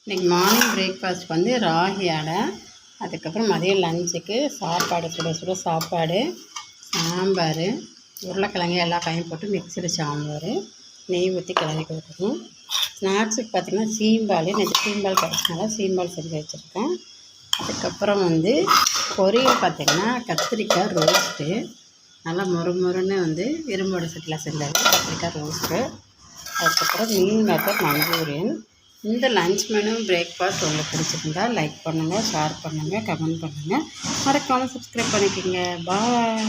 இன்றைக்கி morning breakfast வந்து ராகி அடை, அதுக்கப்புறம் மதியம் லஞ்சுக்கு சாப்பாடு, சுட சுட சாப்பாடு, சாம்பார், உருளைக்கிழங்கு எல்லா காயும் போட்டு மிக்சடு சாம்பார், நெய் ஊற்றி கிளறி கொடுக்கணும். ஸ்நாக்ஸுக்கு பார்த்திங்கன்னா சீம்பால், நேற்று சீம்பால் கிடச்சனால சீம்பால் செஞ்சு வச்சுருக்கேன். அதுக்கப்புறம் வந்து பொரியல் பார்த்திங்கன்னா கத்திரிக்காய் ரோஸ்ட்டு, நல்லா மொறுன்னு வந்து இரும்போட சட்டியில் செஞ்சது கத்திரிக்காய் ரோஸ்ட்டு. அதுக்கப்புறம் மீன் மேக்கர் மஞ்சூரியன். இந்த லஞ்ச் மெனு பிரேக்ஃபாஸ்ட் உங்களுக்கு பிடிச்சிருந்தா லைக் பண்ணுங்கள், ஷேர் பண்ணுங்கள், கமெண்ட் பண்ணுங்கள், மறக்காமல் சப்ஸ்கிரைப் பண்ணிக்கோங்க. பாய்.